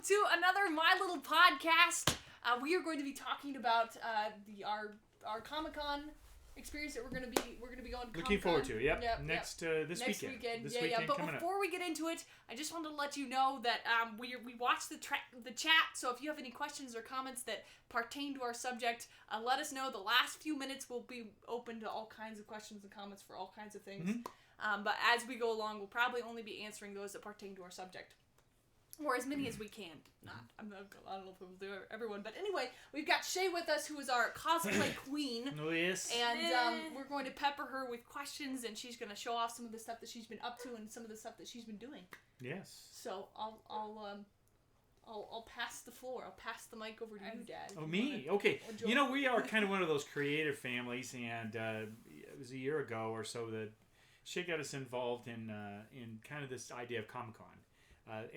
to another My Little Podcast. We are going to be talking about our Comic-Con experience that we're going to be going to Comic-Con. Looking forward to. Next weekend. This weekend But coming before we get into it, I just wanted to let you know that we watched the chat. So if you have any questions or comments that pertain to our subject, let us know. The last few minutes will be open to all kinds of questions and comments for all kinds of things. Mm-hmm. But as we go along, we'll probably only be answering those that pertain to our subject. Or as many as we can. I don't know if we'll do everyone. But anyway, we've got Shay with us, who is our cosplay queen. Oh, yes. And we're going to pepper her with questions, and she's going to show off some of the stuff that she's been up to and some of the stuff that she's been doing. Yes. So I'll pass the floor. I'll pass the mic over to you, Dad. Oh, me? Okay. You know, we are kind of one of those creative families, and it was a year ago or so that Shay got us involved in kind of this idea of Comic-Con.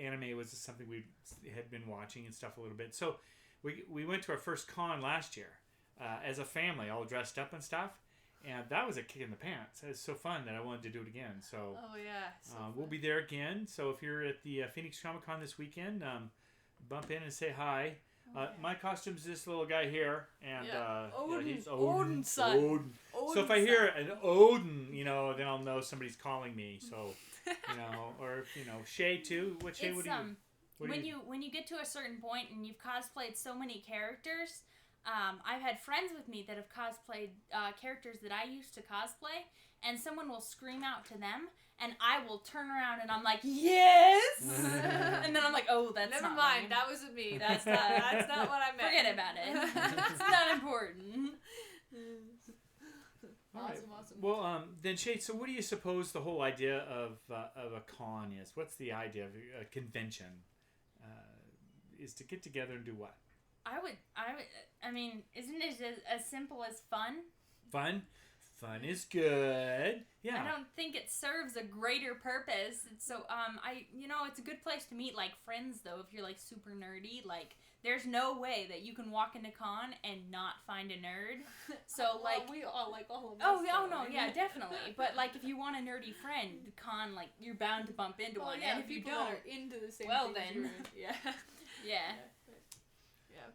Anime was something we had been watching and stuff a little bit. So we went to our first con last year as a family, all dressed up and stuff. And that was a kick in the pants. It was so fun that I wanted to do it again. So we'll be there again. So if you're at the Phoenix Comic Con this weekend, bump in and say hi. My costume's this little guy here, and he's Odin's son. Odin. So if I hear an Odin, then I'll know somebody's calling me. So, or Shay too. What Shay? When you get to a certain point and you've cosplayed so many characters, I've had friends with me that have cosplayed characters that I used to cosplay, and someone will scream out to them, and I will turn around and I'm like, yes! And then I'm like, oh, that's Never not mind, me. that wasn't me. That's not what I meant. Forget about it. It's not important. Awesome. Well, then Shay, so what do you suppose the whole idea of a con is? What's the idea of a convention? Is to get together and do what? I mean, isn't it as simple as fun? Fun is good. Yeah. I don't think it serves a greater purpose. So, it's a good place to meet, like, friends, though, if you're, like, super nerdy. Like, there's no way that you can walk into con and not find a nerd. So, like... we all, like, all of us. Yeah, definitely. But, like, if you want a nerdy friend, con, like, you're bound to bump into one. Yeah, and if you people don't... that are into the same well, things then. you're in. Yeah. Yeah.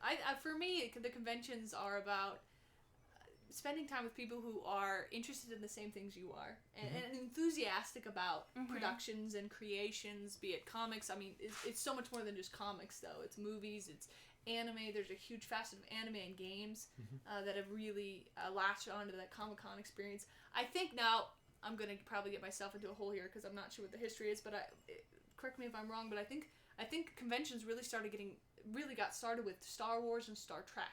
I for me, the conventions are about spending time with people who are interested in the same things you are and enthusiastic about productions and creations, be it comics. I mean, it's so much more than just comics, though. It's movies, it's anime. There's a huge facet of anime and games that have really latched onto that Comic-Con experience. I think now I'm going to probably get myself into a hole here because I'm not sure what the history is, but correct me if I'm wrong, but I think conventions really got started with Star Wars and Star Trek.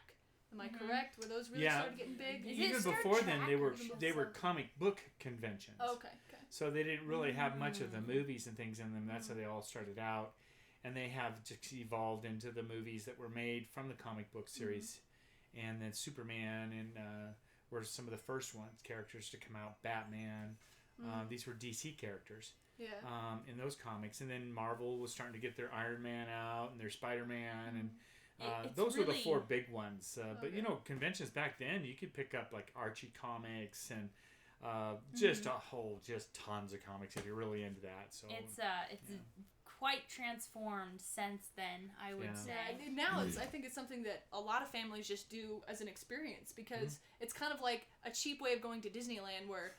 Am I correct? Were those really started getting big? Even before then, they were comic book conventions. Okay. So they didn't really have much of the movies and things in them. That's how they all started out, and they have just evolved into the movies that were made from the comic book series, and then Superman and were some of the first characters to come out. Batman. These were DC characters. Yeah. In those comics, and then Marvel was starting to get their Iron Man out and their Spider-Man, and those were the four big ones. But conventions back then, you could pick up like Archie comics and just tons of comics if you're really into that. So it's quite transformed since then, I would say. Yeah, now I think it's something that a lot of families just do as an experience because it's kind of like a cheap way of going to Disneyland where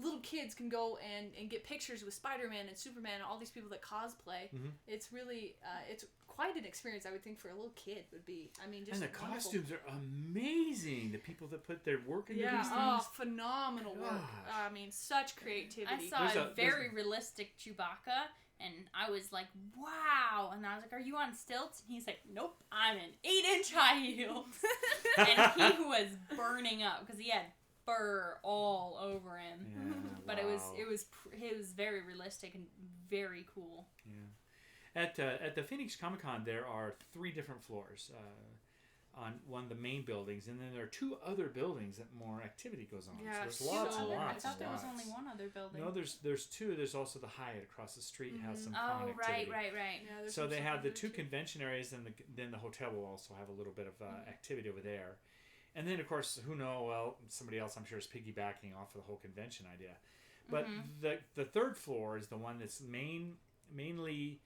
little kids can go and get pictures with Spider-Man and Superman and all these people that cosplay. It's really it's quite an experience, I would think, for a little kid would be. I mean, just and the costumes are amazing. The people that put their work into these things. phenomenal work. I mean, such creativity. I saw a very realistic Chewbacca, and I was like, wow. And I was like, are you on stilts? And he's like, nope, I'm in 8-inch high heels. And he was burning up because he had fur all over him. Yeah, but it was very realistic and very cool. Yeah. At the Phoenix Comic-Con, there are 3 different floors on one of the main buildings, and then there are 2 other buildings that more activity goes on. Yeah, so there's lots and lots. I thought there was only one other building. No, there's 2. There's also the Hyatt across the street has some con activity. Right. Yeah, so they have the 2 convention areas, and then the hotel will also have a little bit of activity over there. And then, of course, somebody else I'm sure is piggybacking off of the whole convention idea. But the 3rd floor is the one that's mainly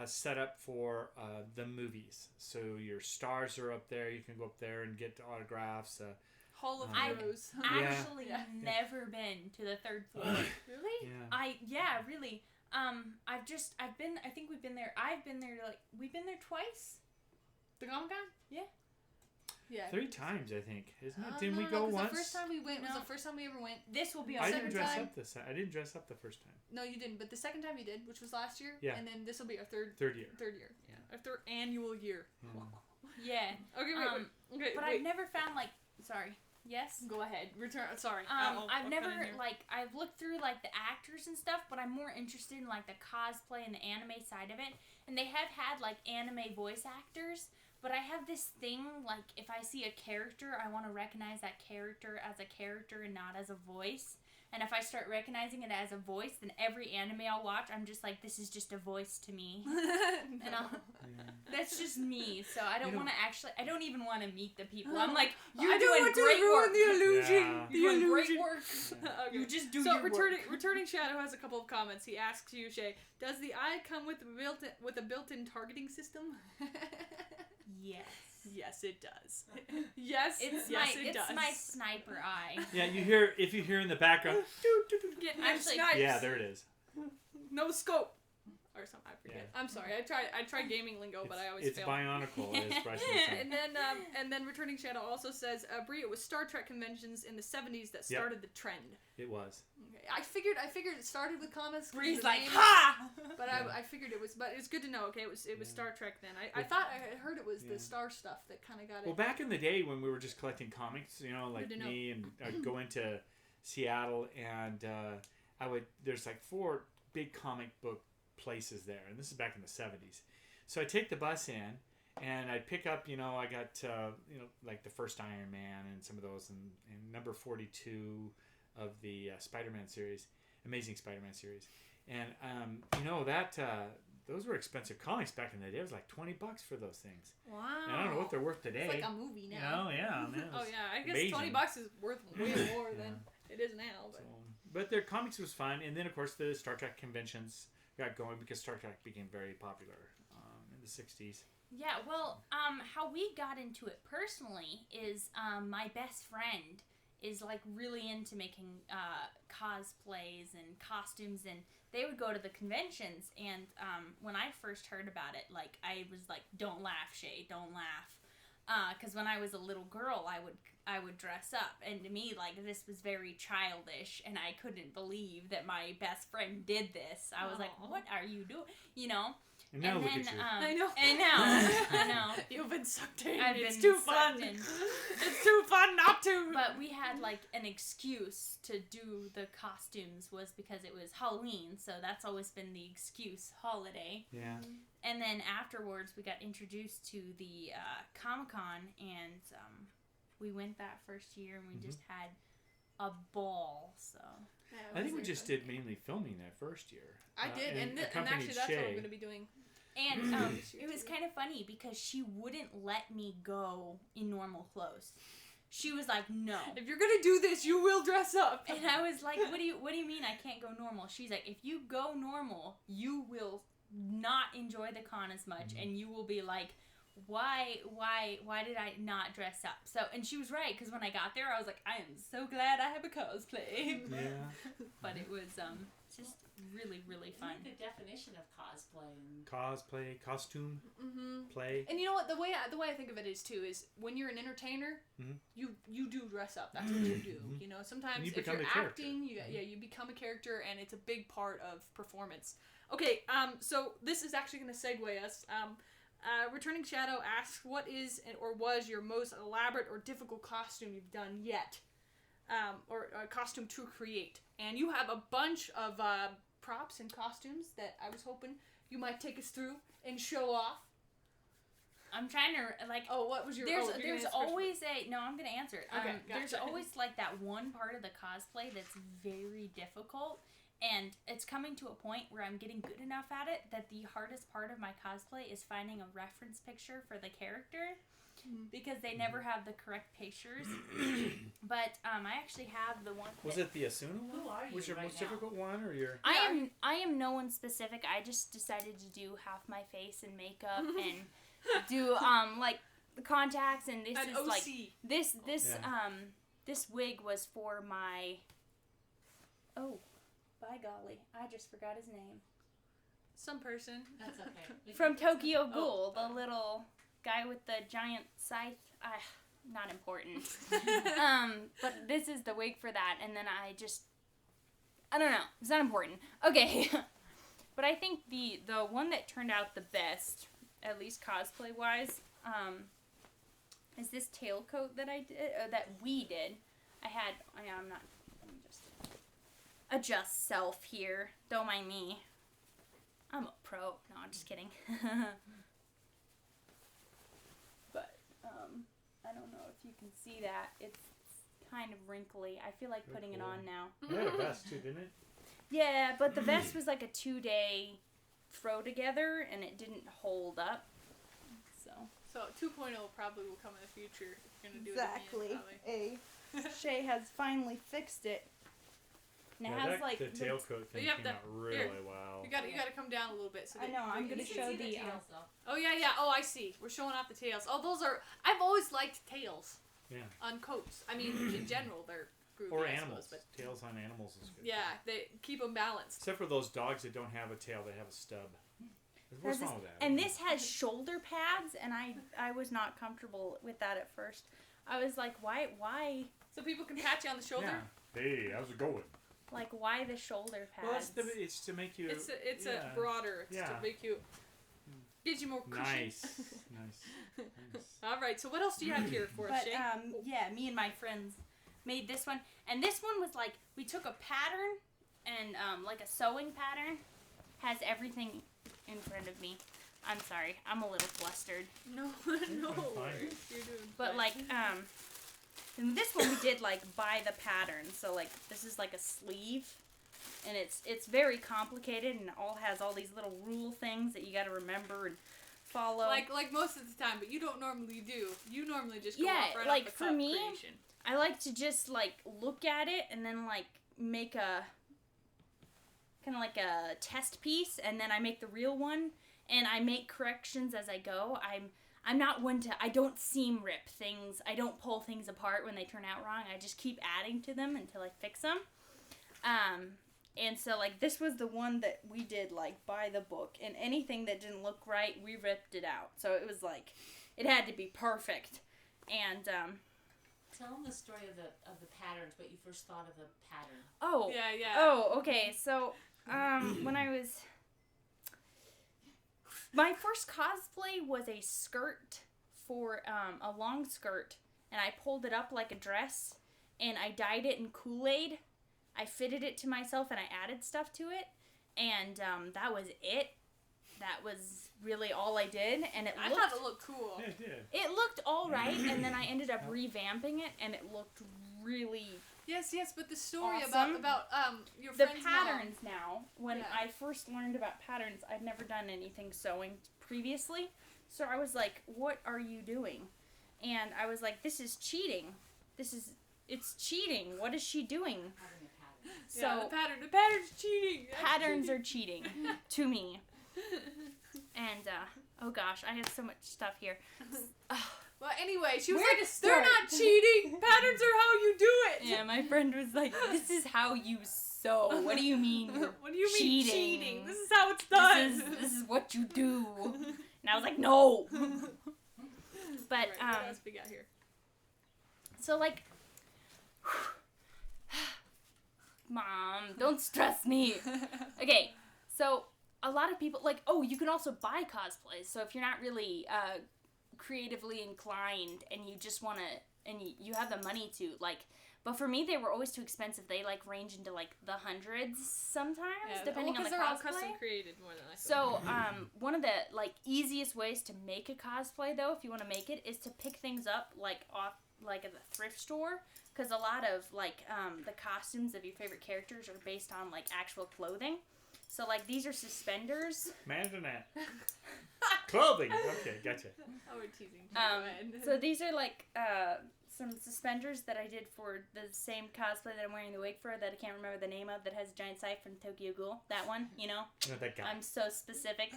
set up for the movies. So your stars are up there. You can go up there and get autographs. Hall of Heroes. I've actually never been to the 3rd floor. Really? Really. I've been. I think we've been there. We've been there twice. The Comic-Con? Yeah. Yeah. 3 times, I think. Isn't it? Didn't we go once? The first time we went was the first time we ever went. This will be our I second didn't dress time. up I didn't dress up the first time. No, you didn't. But the second time you did, which was last year. Yeah. And then this will be our third year. Yeah. Our 3rd annual year. Yeah. Okay, wait. But I've never found Sorry. Yes. Go ahead. Sorry. I've never I've looked through the actors and stuff, but I'm more interested in the cosplay and the anime side of it. And they have had anime voice actors, but I have this thing if I see a character, I want to recognize that character as a character and not as a voice. And if I start recognizing it as a voice, then every anime I'll watch, I'm just this is just a voice to me. And that's just me. So I don't want to I don't even want to meet the people. I'm you're doing great work. The illusion. You're doing great work. Okay. You just do your work. Returning Shadow has a couple of comments. He asks you, Shay, does the eye come with a built-in targeting system? Yes. Yes, it does. Yes, it does. It's my sniper eye. Yeah, if you hear in the background, Actually, yeah, there it is. No scope. Or something, I forget. Yeah. I'm sorry. I tried gaming lingo, but I always fail. It's bionicle, as Bryce was saying. And then Returning Shadow also says, Brie, it was Star Trek conventions in the 70s that started the trend. It was. Okay. I figured it started with comics. Brie's ha! But I figured it was, but it's good to know. Okay, it was Star Trek then. I thought I heard it was the Star stuff that kind of got it. Well, back in the day when we were just collecting comics, me, and I'd go into Seattle, and there's 4 big comic book places there, and this is back in the 70s. So I take the bus in, and I pick up, I got, the first Iron Man and some of those, and number 42 of the Spider-Man series, Amazing Spider-Man series. And, those were expensive comics back in the day. It was $20 for those things. Wow. And I don't know what they're worth today. It's like a movie now. Oh, yeah. Man, I guess amazing. $20 is worth way more than it is now. But their comics was fun, and then, of course, the Star Trek conventions got going because Star Trek became very popular in the 60s. Yeah, well, how we got into it personally is my best friend is really into making cosplays and costumes, and they would go to the conventions, and when I first heard about it, I was don't laugh, Shay, don't laugh. Because when I was a little girl, I would dress up, and to me, this was very childish, and I couldn't believe that my best friend did this. I was what are you doing? And now look at you. I know. I know. You've been sucked in. It's too fun. It's too fun not to. But we had an excuse to do the costumes was because it was Halloween, so that's always been the excuse, holiday. Yeah. And then afterwards, we got introduced to the Comic-Con, and we went that first year, and we just had a ball. So I think we just did mainly filming that first year. I did, and actually that's what I'm going to be doing. And it was kind of funny because she wouldn't let me go in normal clothes. She was like, "No, if you're gonna do this, you will dress up." And I was like, "What do you mean I can't go normal?" She's like, "If you go normal, you will not enjoy the con as much, and you will be like, why did I not dress up?" So, and she was right, because when I got there, I was like, I am so glad I have a cosplay. Yeah. But it was just really, really fun. The definition of cosplay. Cosplay, costume, play. And you know what? The way I think of it is too is when you're an entertainer, you do dress up. That's what you do. Sometimes if you're acting, you become a character, and it's a big part of performance. Okay, so this is actually going to segue us. Returning Shadow asks, what is or was your most elaborate or difficult costume you've done yet? Or a costume to create. And you have a bunch of props and costumes that I was hoping you might take us through and show off. I'm trying to, Oh, what was your... There's always No, I'm going to answer it. Okay, There's always, that one part of the cosplay that's very difficult. And it's coming to a point where I'm getting good enough at it that the hardest part of my cosplay is finding a reference picture for the character. Because they never have the correct pictures. But I actually have the one. Was it the Asuna one? Who are you Was your right most now? difficult one, or your? I am no one specific. I just decided to do half my face and makeup and do like the contacts, and this is OC. like this wig was for my. Oh, by golly, I just forgot his name. Some person. That's okay. From Tokyo Ghoul, the little guy with the giant scythe. Not important. But this is the wig for that, and then I don't know. It's not important. Okay. But I think the one that turned out the best, at least cosplay wise, is this tailcoat that I did, that we did. I'm not. Let me just adjust self here. Don't mind me. I'm a pro. No, I'm just kidding. But I don't know if you can see that. It's kind of wrinkly. I feel like putting it on now. It had a vest too, didn't it? Yeah, but the vest was like a 2-day throw together, and it didn't hold up. So 2.0 probably will come in the future. If you're gonna do Exactly. it again, Shay has finally fixed it. And it has like the tailcoat thing Yep, came that- out really here. well. You gotta come down a little bit. So I that know, I'm you gonna can show see the, tails, though. Oh yeah. Oh, I see. We're showing off the tails. Oh, those are. I've always liked tails. Yeah. On coats. I mean, in general, they're groovy. Or I animals. suppose, but Tails on animals is good. yeah, they keep them balanced. Except for those dogs that don't have a tail, they have a stub. What's wrong with that? And this has shoulder pads, and I was not comfortable with that at first. I was like, why? So people can pat you on the shoulder. Yeah. Hey, how's it going? Like, why the shoulder pads? Well, it's to make you. It's a broader. It's to make you. Gives you more cushion. Nice. All right. So what else do you have here for us, But Shay? yeah, me and my friends made this one, and this one was like we took a pattern and like a sewing pattern, has everything in front of me. I'm sorry, I'm a little flustered. No worries. You're doing But fine. like and this one we did like by the pattern, so like this is like a sleeve, and it's very complicated and all has all these little rule things that you got to remember and follow. Like most of the time, but you don't normally do. You normally just go off right like off the for cuff me, creation. I like to just like look at it and then like make a kind of like a test piece, and then I make the real one, and I make corrections as I go. I'm not one to, I don't seam rip things. I don't pull things apart when they turn out wrong. I just keep adding to them until I fix them. And so like this was the one that we did like by the book, and anything that didn't look right, we ripped it out. So it was like, it had to be perfect. And Tell them the story of the patterns, what you first thought of the pattern. oh Yeah. oh okay, so when I was, my first cosplay was a skirt for a long skirt, and I pulled it up like a dress, and I dyed it in Kool-Aid. I fitted it to myself, and I added stuff to it, and that was it. That was really all I did, and I thought it looked cool. Yeah, it did. it looked all right, and then I ended up revamping it, and it looked really Yes, but the story Awesome. about your the friend's patterns now. When Yeah. I first learned about patterns, I'd never done anything sewing previously, so I was like, "What are you doing?" And I was like, "This is cheating. It's cheating. What is she doing?" Having a pattern. So Yeah, the pattern's cheating. That's patterns cheating. are cheating to me. And oh gosh, I have so much stuff here. Well, anyway, she was Where like, to "They're start?" not cheating. Patterns are how you do it." Yeah, my friend was like, "This is how you sew. What do you mean? What do you mean cheating? cheating? This is how it's done. This is what you do." And I was like, "No." But Right, what else we got here? so like, Mom, don't stress me. Okay, so a lot of people like, oh, you can also buy cosplays. So if you're not really creatively inclined and you just want to and you have the money to, like, but for me, they were always too expensive. They, like, range into, like, the hundreds sometimes, depending on the cosplay. They're all custom created more than I thought. So, one of the, like, easiest ways to make a cosplay, though, if you want to make it, is to pick things up, like, off, like, at the thrift store. Because a lot of, like, the costumes of your favorite characters are based on, like, actual clothing. So, like, these are suspenders. Imagine that. Clothing. Okay, gotcha. Oh, we're teasing. So these are, like, some suspenders that I did for the same cosplay that I'm wearing the wig for that I can't remember the name of, that has a giant scythe from Tokyo Ghoul. That one, you know? Not that guy. I'm so specific.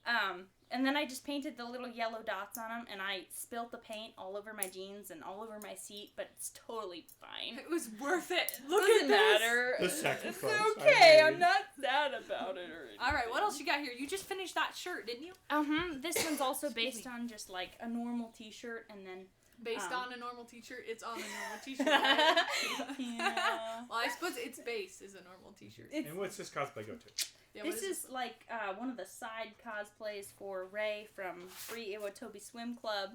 Yeah. And then I just painted the little yellow dots on them, and I spilt the paint all over my jeans and all over my seat, but it's totally fine. It was worth it. Doesn't matter. The sacrifice. It's okay. I'm not sad about it or anything. All right, what else you got here? You just finished that shirt, didn't you? This one's also based on just, like, a normal t-shirt, and then... Based on a normal t-shirt, it's on a normal t-shirt, right? Yeah. Well, I suppose its base is a normal t-shirt. And what's this cosplay go to? Yeah, this is like one of the side cosplays for Ray from Free Iwatobi Swim Club.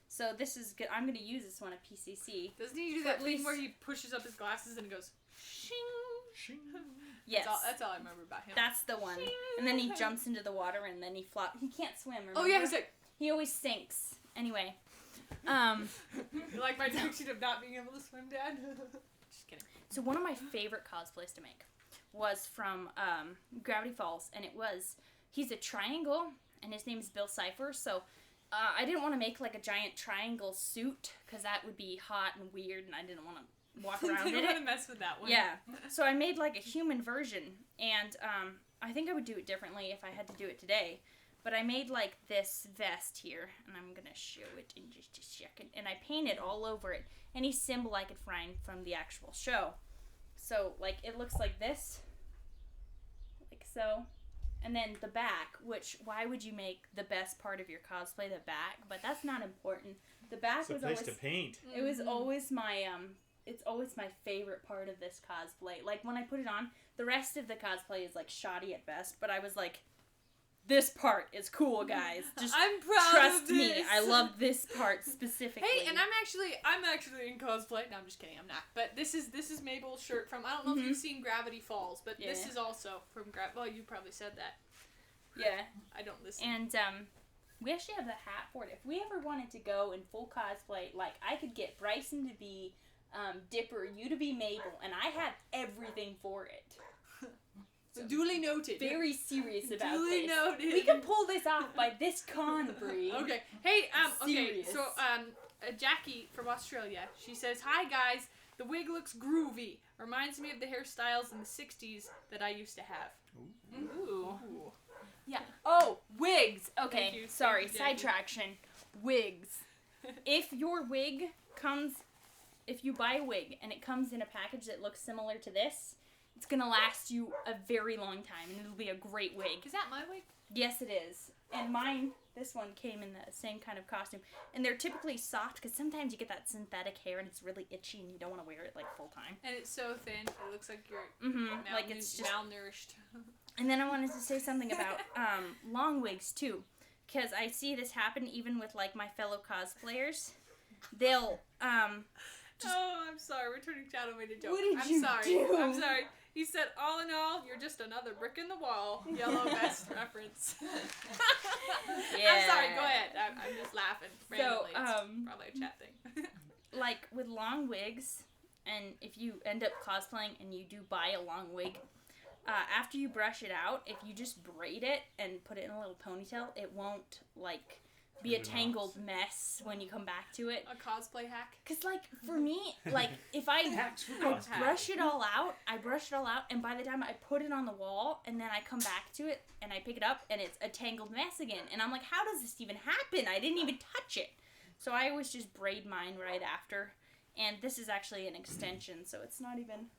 So this is good. I'm going to use this one at PCC. Doesn't he do that thing where he pushes up his glasses and goes, shing? Shing. Yes. That's all I remember about him. That's the one. Shing. And then he jumps into the water and then he flops. He can't swim, remember? Oh, yeah, he's like... He always sinks. Anyway. You like my depiction of not being able to swim, Dad? Just kidding. So one of my favorite cosplays to make was from Gravity Falls, and he's a triangle, and his name is Bill Cipher, so I didn't want to make, like, a giant triangle suit, because that would be hot and weird, and I didn't want to walk around in it. I didn't want to mess with that one. Yeah, so I made, like, a human version, and I think I would do it differently if I had to do it today. But I made, like, this vest here, and I'm going to show it in just a second. And I painted all over it any symbol I could find from the actual show. So, like, it looks like this. Like so. And then the back, which, why would you make the best part of your cosplay the back? But that's not important. The back was always... It's a place to paint. It was always my, it's always my favorite part of this cosplay. Like, when I put it on, the rest of the cosplay is, like, shoddy at best. But I was like... This part is cool, guys. Just I'm proud trust of this. me. I love this part specifically. Hey, and I'm actually in cosplay. No, I'm just kidding. I'm not. But this is Mabel's shirt from. I don't know if you've seen Gravity Falls, but this is also from Well, you probably said that. Yeah. I don't listen. And we actually have the hat for it. If we ever wanted to go in full cosplay, like I could get Bryson to be Dipper, you to be Mabel, and I have everything for it. So duly noted. Very serious about duly this. Noted. We can pull this off by this con, Bree. Okay. Hey, okay. Serious. So, Jackie from Australia, she says, "Hi guys, the wig looks groovy. Reminds me of the hairstyles in the '60s that I used to have." Ooh. Yeah. Oh, wigs. Okay. Thank you. Sorry. Thank you, Jackie. Sidetraction. Wigs. If you buy a wig and it comes in a package that looks similar to this, it's gonna last you a very long time, and it'll be a great wig. Is that my wig? Yes, it is. And mine, this one came in the same kind of costume. And they're typically soft, because sometimes you get that synthetic hair, and it's really itchy, and you don't want to wear it, like, full time. And it's so thin, it looks like you're like it's just malnourished. And then I wanted to say something about long wigs, too. Because I see this happen even with, like, my fellow cosplayers. They'll, Oh, I'm sorry. We're turning Chad away to joke. What did I'm you sorry. do? I'm sorry. He said, all in all, you're just another brick in the wall. Yellow vest reference. Yeah. I'm sorry. Go ahead. I'm just laughing randomly. So, it's probably a chat thing. like, with long wigs, and if you end up cosplaying and you do buy a long wig, after you brush it out, if you just braid it and put it in a little ponytail, it won't, like... be a tangled mess when you come back to it. A cosplay hack? Because, like, for me, like, if I brush it all out, and by the time I put it on the wall, and then I come back to it, and I pick it up, and it's a tangled mess again. And I'm like, how does this even happen? I didn't even touch it. So I always just braid mine right after. And this is actually an extension, so it's not even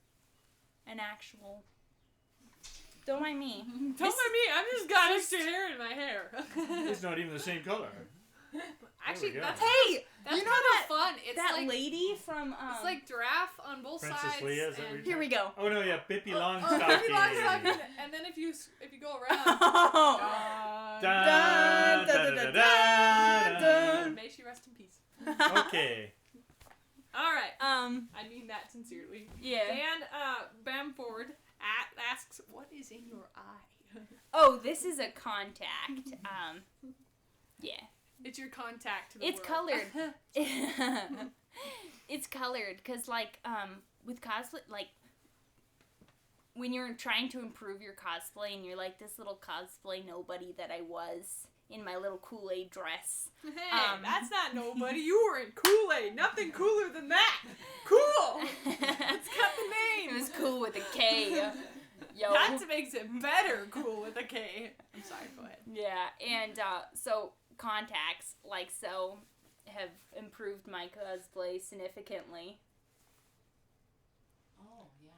an actual... Don't mind me. Don't mind me. I'm just got extra hair in my hair. It's not even the same color. Actually, that's kind of fun. It's that like, lady from it's like giraffe on both Princess sides. Leia, is that what you're Here we go. Oh no, yeah, Pippi Longstocking. Pippi Longstocking, and then if you go around, Dun, dun, dun, dun, dun, dun. may she rest in peace. Okay. I mean that sincerely. Yeah. Dan Bamford asks, what is in your eye? Oh, this is a contact. Yeah. It's your contact to the It's world. colored. It's colored because, like, with cosplay, like, when you're trying to improve your cosplay and you're like this little cosplay nobody that I was in my little Kool-Aid dress. Hey, that's not nobody. You were in Kool-Aid. Nothing cooler than that. Cool. It's got the name. It was cool with a K. Yo. That makes it better. Cool with a K. I'm sorry. Go ahead. Yeah, and so contacts like so have improved my cosplay significantly. Oh, yeah.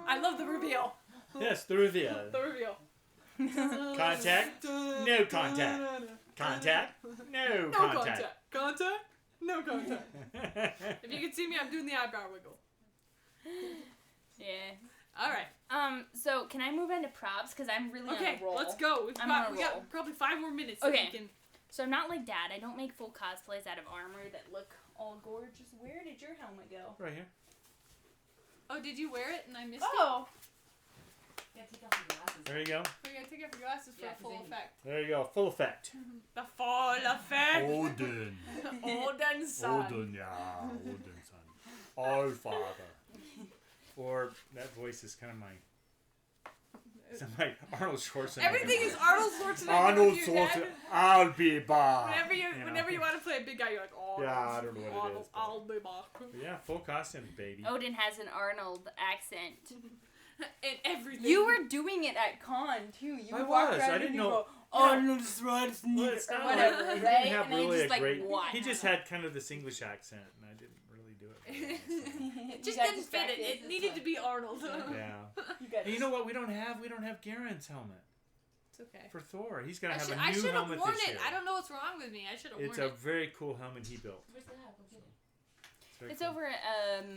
I love the reveal. Yes, the reveal. The reveal. Contact? No contact. Contact? No No contact. Contact? No contact. If you can see me, I'm doing the eyebrow wiggle. Yeah. All right. So can I move into props? Because I'm really on Okay, a roll. let's go. We I'm on a roll. got probably 5 more minutes. So Okay. we can... So I'm not like Dad. I don't make full cosplays out of armor that look all gorgeous. Where did your helmet go? Right here. Oh, did you wear it and I missed Oh. Yeah, take off your glasses. There you go. it? We gotta take off your glasses for Yeah, a full 'cause then- effect. There you go. Full effect. The full effect. Odin. Odin son. Odin, yeah. Odin, son. All father. Or that voice is kind of my Arnold Schwarzenegger. Everything is Arnold Schwarzenegger. Arnold with you, Dad. Schwarzenegger. I'll be back. Whenever you want to play a big guy, you're like, oh, Yeah, I don't know what it Arnold, is, but- I'll be back. Yeah, full costume, baby. Odin has an Arnold accent. And everything. You were doing it at con too. You I would walk was. around I and didn't you know- go, Yeah. Arnold Schwarzenegger Well, it's or not whatever, like, he right? didn't have And then really you just a like, great. what? He just had kind of this English accent, and I didn't really do it. Very well, so. It just didn't fit it. It needed to be Arnold. Yeah. And you know what? We don't have Garen's helmet It's okay. for Thor. He's gonna have I a new should have helmet worn this it. year. I don't know what's wrong with me. I should have worn It's it. a very cool helmet he built. Where's that? Go get it. very It's cool. over at,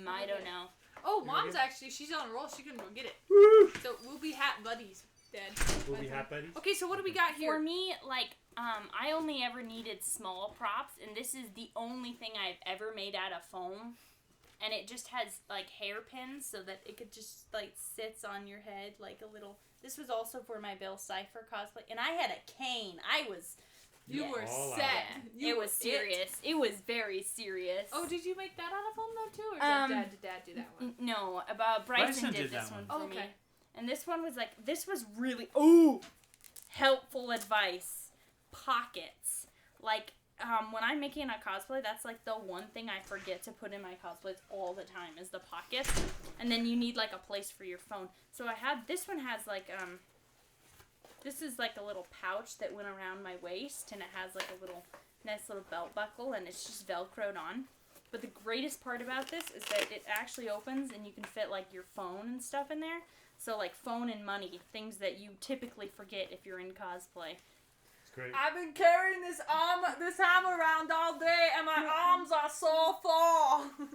I don't know. Oh, Here Mom's we go. actually, she's on a roll. She can go get it. Woo! So we'll be hat buddies, Dad. We'll be hot buddies. Okay, so what do we got For here? me, like, I only ever needed small props, and this is the only thing I've ever made out of foam. And it just has, like, hairpins so that it could just, like, sits on your head like a little... This was also for my Bill Cipher cosplay. And I had a cane. I was... You yeah. were All out. set. Yeah, You it were was serious. It was very serious. Oh, did you make that out of foam though too, or did Dad do that one? No, about Bryson did did this that one one. for Oh, okay. me. And this one was like, this was really, helpful advice. Pockets. Like, when I'm making a cosplay, that's like the one thing I forget to put in my cosplays all the time is the pockets. And then you need like a place for your phone. So I have, this one has like, this is like a little pouch that went around my waist, and it has like a little nice little belt buckle, and it's just Velcroed on. But the greatest part about this is that it actually opens, and you can fit like your phone and stuff in there. So like phone and money, things that you typically forget if you're in cosplay. It's great. I've been carrying this hammer around all day, and my arms are so sore.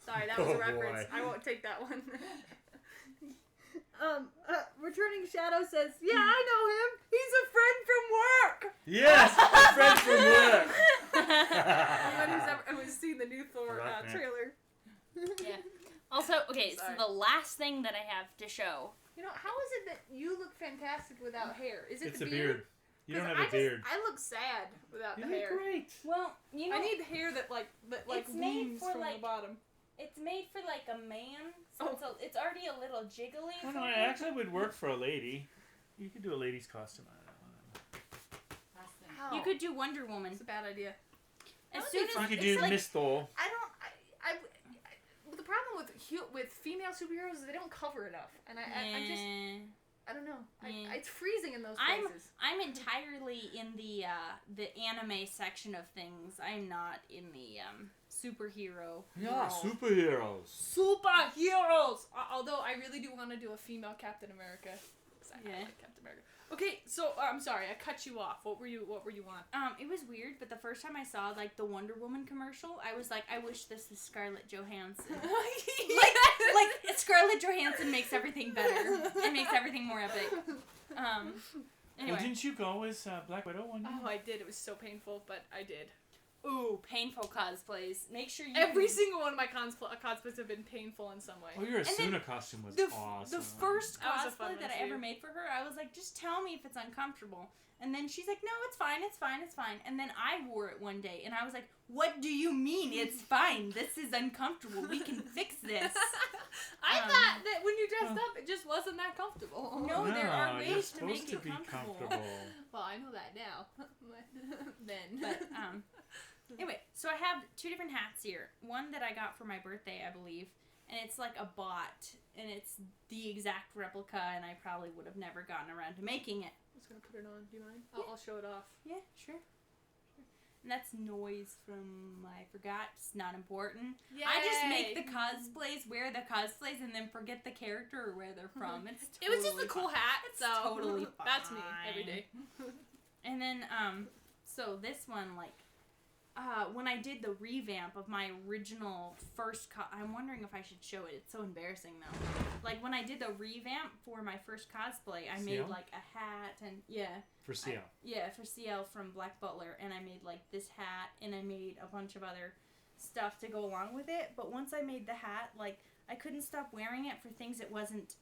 Sorry, that was a Oh, reference. boy. I won't take that one. Returning Shadow says, "Yeah, I know him. He's a friend from work." Yes, a friend from work. I was seeing the new Thor Rock, man. trailer. Yeah. Also, okay, Sorry. so the last thing that I have to show. You know, how is it that you look fantastic without hair? Is it It's the a beard. You don't 'Cause have a beard. I look sad without You the look hair. great. Well, you know, I need hair that like It's made leans for, from the like- bottom. it's made for like a man, so it's already a little jiggly. Oh, for no, me. it actually would work for a lady. You could do a lady's costume out of that one. Last thing. How? You could do Wonder Woman. It's a bad idea. As That soon would as be You could It's do like- Miss Thor. I don't. The problem with female superheroes is they don't cover enough, and I'm just I don't know. Yeah. It's freezing in those I'm- places. I'm entirely in the anime section of things. I'm not in the superhero. Yeah, world. superheroes. Superheroes. Although I really do want to do a female Captain America. 'Cause I Yeah. like Captain America. Okay, so I'm sorry, I cut you off. What were you on? It was weird, but the first time I saw like the Wonder Woman commercial, I was like, I wish this was Scarlett Johansson. like Scarlett Johansson makes everything better. It makes everything more epic. Well, Anyway, didn't you go as Black Widow one year? Oh, I did. It was so painful, but I did. Ooh, painful cosplays. Make sure you... Every single one of my cosplays have been painful in some way. Oh, your Asuna costume was awesome. The first That was a fun cosplay one, that I too. ever made for her, I was like, just tell me if it's uncomfortable. And then she's like, no, it's fine, it's fine, it's fine. And then I wore it one day, and I was like, what do you mean it's fine? This is uncomfortable. We can fix this. I thought that when you dressed up, it just wasn't that comfortable. No, there are ways you're to make supposed to it be comfortable. Well, I know that now. Then. But, anyway, so I have 2 different hats here. One that I got for my birthday, I believe, and it's like a bot, and it's the exact replica, and I probably would have never gotten around to making it. I'm just gonna put it on. Do you mind? Yeah. I'll show it off. Yeah, sure. And that's noise from, I forgot, it's not important. Yay! I just make the cosplays, wear the cosplays, and then forget the character or where they're from. It's It was just a cool hat, It's so totally fine. that's me every day. And then, so this one, like, when I did the revamp of my original first I'm wondering if I should show it. It's so embarrassing, though. Like, when I did the revamp for my first cosplay, I made, CL? like, a hat, and, yeah. For CL. For CL from Black Butler, and I made, like, this hat, and I made a bunch of other stuff to go along with it, but once I made the hat, like, I couldn't stop wearing it for things it wasn't,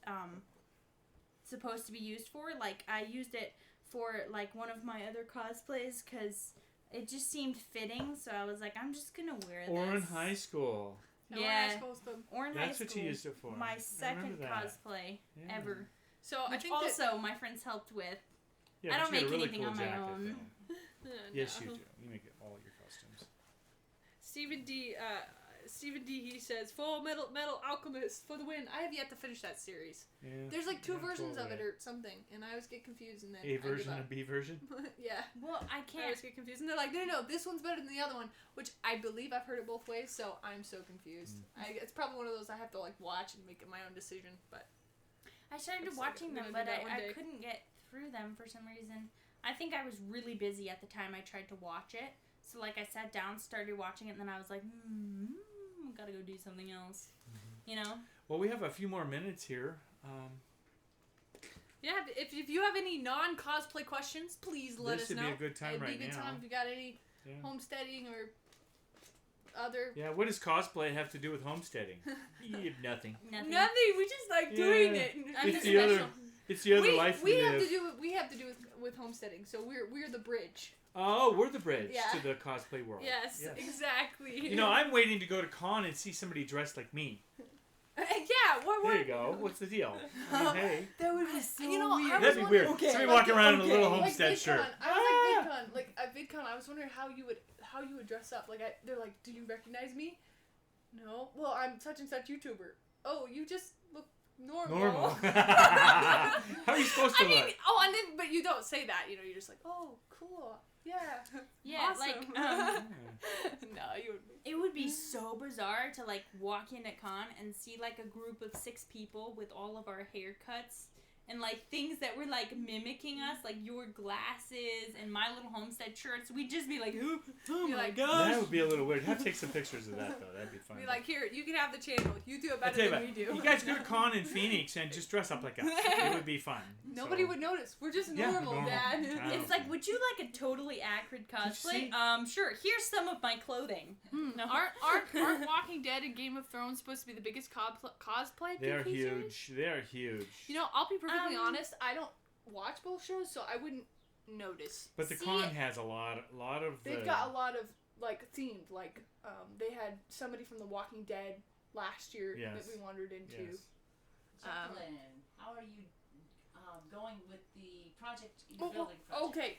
supposed to be used for. Like, I used it for, like, one of my other cosplays, because it just seemed fitting, so I was like, I'm just gonna wear this. Or in high school. No, Yeah. Or in high That's school. what you used it for. My I second remember that. cosplay Yeah. ever. So I Which think also my friends helped with. Yeah, I but don't you had a make really anything cool on my jacket, own. though. that, Yes, no. you do. You make all your costumes. Stephen D. He says, "Full Metal Alchemist for the win." I have yet to finish that series. Yeah. There's like 2 Yeah, versions of it totally. or something, and I always get confused. And then A I version give and B version? up. Yeah. Well, I I can't. always get confused, and they're like, "No, this one's better than the other one," which I believe I've heard it both ways. So I'm so confused. It's probably one of those I have to like watch and make my own decision. But I started I'm watching gonna them, do but that one I day. couldn't get through them for some reason. I think I was really busy at the time I tried to watch it. So, like, I sat down, started watching it, and then I was like, gotta go do something else. Mm-hmm. You know? Well, we have a few more minutes here. yeah, if you have any non-cosplay questions, please let us know. This would be a good time It'd be right a good now. time if you got any Yeah. homesteading or other. Yeah, what does cosplay have to do with homesteading? Nothing. Nothing. Nothing. We just like doing Yeah. it. I'm It's just the other. special. It's the other life we have live. to do. We have to do with homesteading. So we're the bridge. Oh, we're the bridge Yeah. to the cosplay world. Yes, exactly. You know, I'm waiting to go to con and see somebody dressed like me. yeah. There you go. What's the deal? I mean, hey. That would be so You know, weird. I was That'd be weird. wondering- Somebody like, walking around in a little Like homestead VidCon. shirt. I was like at VidCon, I was wondering how you would dress up. Like they're like, "Do you recognize me?" No. Well, I'm such and such YouTuber. Oh, you just look normal. How are you supposed to I mean, look? but you don't say that. You know, you're just like, "Oh, cool, yeah, Yeah, awesome." like, no, you would. it would be so bizarre to, like, walk in at con and see, like, a group of 6 people with all of our haircuts and, like, things that were, like, mimicking us, like your glasses and My Little Homestead shirts. We'd just be like, oh my like, gosh. That would be a little weird. Have to take some pictures of that, though. That'd be fun. Be like, here, you can have the channel. You do it I better tell you than what, we do. you guys go to con in Phoenix and just dress up like us. It would be fun. Nobody So- would notice. We're just Yeah, normal, normal. Dad. I It's like, would you like a totally accurate cosplay? see? Sure. Here's some of my clothing. No. Aren't Walking Dead and Game of Thrones supposed to be the biggest cosplay? They're TV series? huge. They're huge. You know, I'll be perfectly Um, honest. I don't watch both shows, so I wouldn't notice. But the See, con has a lot of. They've got a lot of like themed. Like they had somebody from The Walking Dead last year Yes. that we wandered into. Yes. Jacqueline, how are you going with the project you're Oh, building? Project? okay.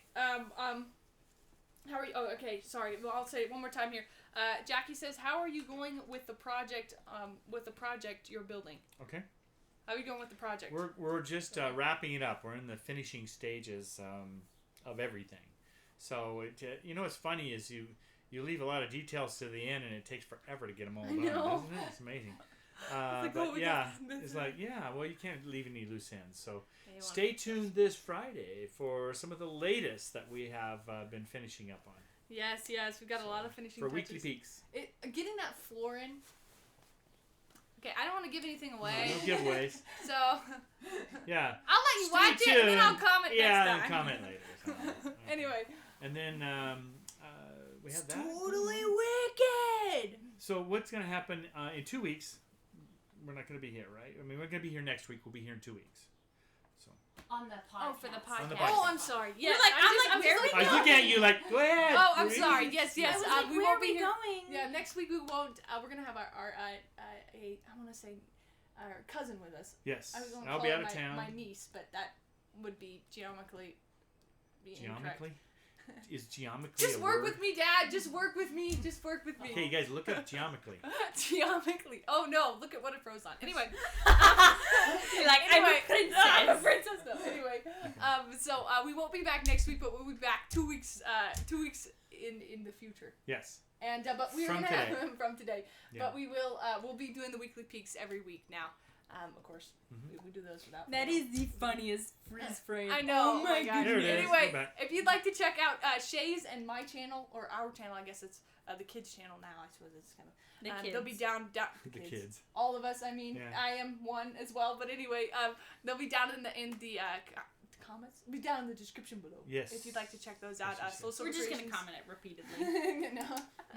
How are you? Oh, okay. Sorry. Well, I'll say it one more time here. Jackie says, "How are you going with the project? You're building? Okay. How are you going with the project?" We're just wrapping it up. We're in the finishing stages of everything. So you know what's funny is you leave a lot of details to the end and it takes forever to get them all done, know. doesn't it? It's amazing. like, But oh, we yeah, got this it's in. like well you can't leave any loose ends. So They want- stay tuned this Friday for some of the latest that we have been finishing up on Yes, we've got a lot of finishing for touches. Weekly Peaks. Getting that floor in. Okay, I don't want to give anything away. No giveaways. So Yeah. I'll let you Stay watch it and then I'll tuned. comment Yeah, next and time. comment later. So, okay. Anyway, And then We have that. Totally wicked. So what's going to happen in 2 weeks? We're not going to be here, right? I mean, we're going to be here next week. We'll be here in 2 weeks. So On the podcast. Oh, for the podcast. On the podcast. Oh, I'm sorry. You're Yes, like, I was where we I was looking at you like, go ahead. Oh, I'm sorry. Yes. I was like, we where won't are be we here. going? Yeah, next week we won't. We're gonna have I want to say, our cousin with us. Yes. I was gonna I'll call be her out of town. my niece, but that would be geometrically incorrect. Is geometry Just a work word? with me, Dad. Just work with me. Just work with me. Okay, you guys, look up geometry. Geometrically. Oh no! Look at what it froze on. Anyway. You're like, I'm a princess. I'm a princess though. Anyway, so we won't be back next week, but we'll be back 2 weeks. 2 weeks in the future. Yes. And but we're From gonna today. have from today. Yeah. But we will. We'll be doing the weekly peaks every week now. Of course, we do those without. That is the funniest freeze frame. I know. Oh my gosh. There it is. Anyway, Go back. if you'd like to check out Shay's and my channel, or our channel, I guess it's the kids' channel now. I suppose it's kind of. The kids. They'll be down. The kids. All of us. I mean, Yeah. I am one as well. But anyway, they'll be down in the comments. Be down in the description below. Yes. If you'd like to check those out. Yes, yes, yes. We're just gonna comment it repeatedly. No.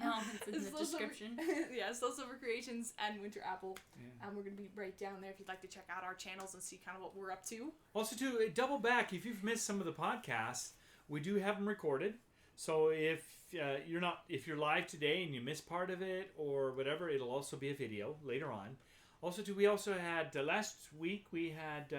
No, it's in the Slow Silver- description. Yeah, Soul Silver Creations and Winter Apple. Yeah. We're going to be right down there if you'd like to check out our channels and see kind of what we're up to. Also, too, double back. If you've missed some of the podcasts, we do have them recorded. So if you're live today and you miss part of it or whatever, it'll also be a video later on. Also, too, we also had last week we had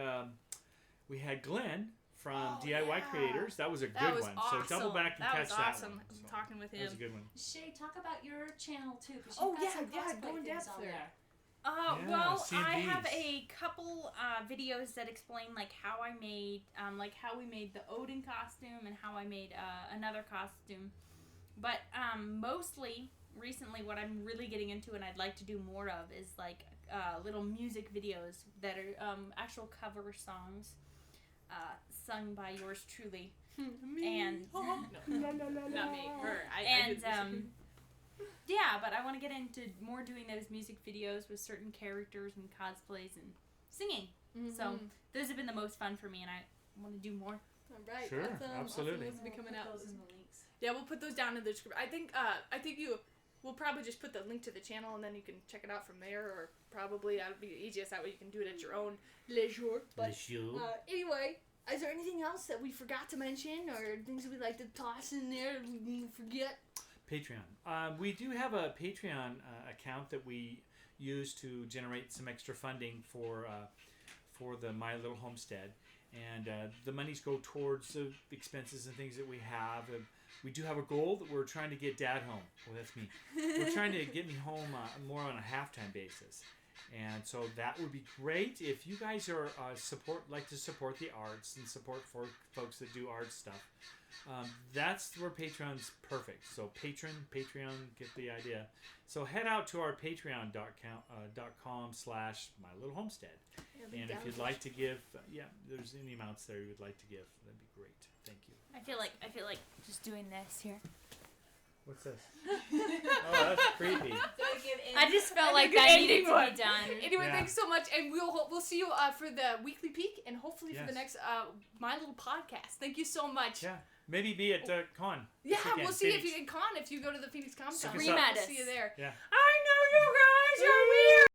Glenn from DIY Creators. That was a That good was one. awesome. So double back and that catch was that awesome. one. So Talking with that him. was a good one. Shay, talk about your channel too, because Oh, you've got yeah, some go in cosplay depth things on there. there. Yeah, Well, CNVs. I have a couple videos that explain like how I made, how we made the Odin costume and how I made another costume. But mostly, recently, what I'm really getting into and I'd like to do more of is like little music videos that are actual cover songs sung by yours truly. And no, not me. Her. Yeah, but I want to get into more doing those music videos with certain characters and cosplays and singing. Mm-hmm. So those have been the most fun for me, and I want to do more. All right. Sure, Awesome. absolutely. Those will be coming out. Those in the links. Yeah, we'll put those down in the description. I think we'll probably just put the link to the channel and then you can check it out from there, or probably that'll be the easiest. That way you can do it at your own leisure. But anyway, is there anything else that we forgot to mention, or things that we'd like to toss in there that we forget? Patreon. We do have a Patreon account that we use to generate some extra funding for the My Little Homestead, and the monies go towards the expenses and things that we have. We do have a goal that we're trying to get Dad home. Well, that's me. We're trying to get me home more on a half-time basis, and so that would be great if you guys are like to support the arts and support for folks that do art stuff. That's where Patreon's perfect. So Patreon, get the idea. So head out to our patreon.com/mylittlehomestead. And if you'd like to give, there's any amounts there you would like to give, that'd be great. Thank you. I feel like just doing this here. What's this? Oh, that's creepy. I just felt I like think that it's needed to anyone. be done. Anyway, Yeah. thanks so much, and we'll see you for the weekly peak, and hopefully for the Yes. next My Little podcast. Thank you so much. Yeah, maybe be at con. Yeah, this weekend, we'll see Phoenix. if you go to the Phoenix Comic Con. Check us Scream out. at us. See you there. Yeah. I know you